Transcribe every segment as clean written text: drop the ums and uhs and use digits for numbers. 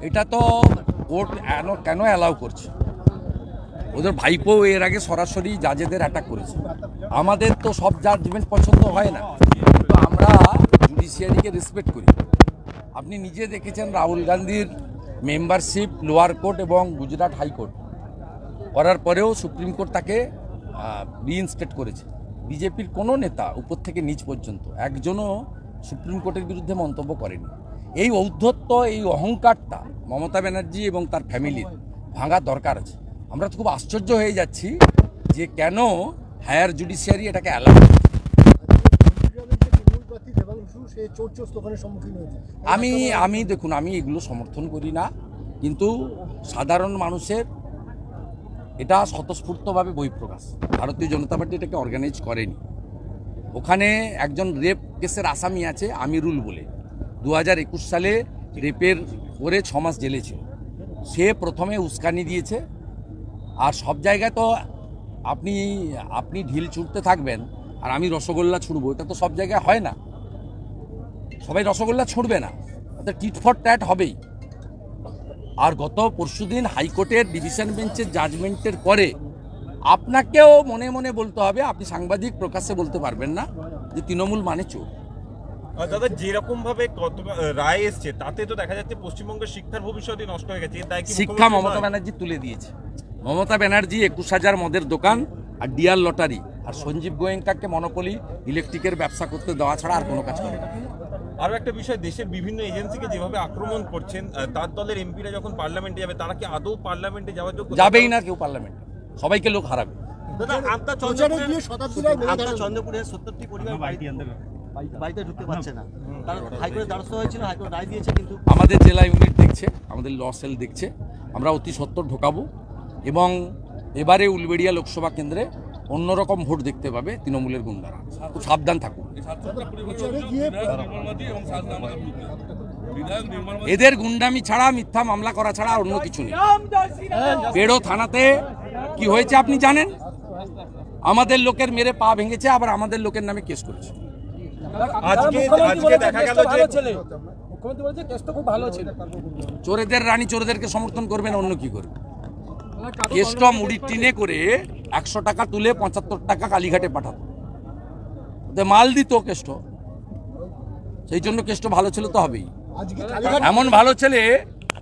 এটা তো কোর্ট কেন অ্যালাউ করছে? ওদের ভাইপো এর আগে সরাসরি জাজেদের অ্যাটাক করেছে। আমাদের তো সব জাজমেন্ট পছন্দ হয় না, তো আমরা জুডিশিয়ারিকে রেসপেক্ট করি। আপনি নিজে দেখেছেন রাহুল গান্ধীর মেম্বারশিপ লোয়ার কোর্ট এবং গুজরাট হাইকোর্ট করার পরেও সুপ্রিম কোর্ট তাকে রিইনস্টেট করেছে। বিজেপির কোনো নেতা উপর থেকে নিচ পর্যন্ত একজনও সুপ্রিম কোর্টের বিরুদ্ধে মন্তব্য করেনি। এই ঔদ্ধত্য, এই অহংকারটা মমতা ব্যানার্জি এবং তার ফ্যামিলির ভাঙা দরকার আছে। আমরা তো খুব আশ্চর্য হয়ে যাচ্ছি যে কেন হায়ার জুডিশিয়ারি এটাকে অ্যালাউ করছে। দেখুন, আমি এগুলো সমর্থন করি না, কিন্তু সাধারণ মানুষের এটা স্বতঃস্ফূর্তভাবে বহিঃপ্রকাশ। ভারতীয় জনতা পার্টি এটাকে অর্গানাইজ করেনি। ওখানে একজন রেপ কেসের আসামি আছে আমিরুল বলে, 2021 সালে রেপের করে 6 মাস জেলে ছিল। সে প্রথমে উস্কানি দিয়েছে, আর সব জায়গায় তো আপনি ঢিল ছুটতে থাকবেন আর আমি রসগোল্লা ছুড়বো, এটা তো সব জায়গায় হয় না। সবাই রসগোল্লা ছুড়বে না, টিট ফর ট্যাট হবেই। আর গত পরশুদিন হাইকোর্টের ডিভিশন বেঞ্চের জাজমেন্টের পরে আপনাকেও মনে মনে বলতে হবে, আপনি সাংবাদিক প্রকাশ্যে বলতে পারবেন না যে তৃণমূল মানে চোর। দাদা, যেরকম ভাবে রায় এসছে তাতে তো দেখা যাচ্ছে পশ্চিমবঙ্গের শিক্ষার ভবিষ্যৎই নষ্ট হয়ে গেছে। শিক্ষা মমতা ব্যানার্জি তুলে দিয়েছে। মমতা ব্যানার্জি 21,000 মদের দোকান আর ডিয়ার লটারি আর সঞ্জীব গোয়েঙ্কাকে মনোপলি ইলেকট্রিকের ব্যবসা করতে দেওয়া ছাড়া আর কোনো কাজ করে না। আরো একটা বিষয়, দেশের বিভিন্ন এজেন্সিকে যেভাবে আক্রমণ করছেন, তার দলের এমপিরা যখন পার্লামেন্টে যাবে তারা কি আদৌ পার্লামেন্টে যাওয়ার যোগ্য? যাবেই না কেউ পার্লামেন্টে, সবাইকে লোক হারাবে। চন্দ্রপুরের 70টি পরিবার বাড়িতে ঢুকতে পারছে না, তার হাইকোর্টের দ্বারস্থ হয়েছিল, হাইকোর্ট রায় দিয়েছে, কিন্তু আমাদের জেলা ইউনিট দেখছে, আমাদের ল সেল দেখছে, আমরা অতি সত্বর ঢোকাবো। এবং এবারে উলবেড়িয়া লোকসভা কেন্দ্রে অন্যরকম ভোট দেখতে পাবে তৃণমূলের গুন্ডারা। খুব সাবধান থাকুন। এদের গুন্ডামি ছাড়া, মিথ্যা মামলা করা ছাড়া আর অন্য কিছু নেই। বেড়ো থানাতে কি হয়েছে আপনি জানেন? আমাদের লোকের মেরে পা ভেঙেছে, আবার আমাদের লোকের নামে কেস করেছে। চোরেদের রানী চোরেদেরকে সমর্থন করবেন, অন্য কি করবে? কেসটা মুড়ির টিনে করে 100 টাকা তুলে 75 টাকা কালীঘাটে পাঠাতো, মাল দিত কেষ্ট। সেই জন্য কেষ্ট ভালো ছেলে তো হবেই। এমন ভালো ছেলে,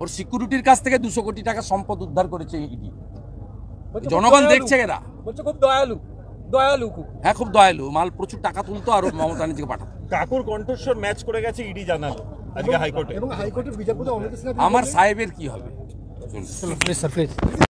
ওর সিকিউরিটির কাছ থেকে 200 কোটি টাকা সম্পদ উদ্ধার করেছে ইডি। জনগণ দেখছে, এরা খুব দয়ালু। হ্যাঁ, খুব দয়ালু। মাল প্রচুর টাকা তুলতো আর মমতা ব্যানার্জিকে পাঠাতো। কাকুর কণ্ঠস্বর ম্যাচ করে গেছে ইডি জানালো আজকে হাইকোর্টে। আমার সাহেবের কি হবে?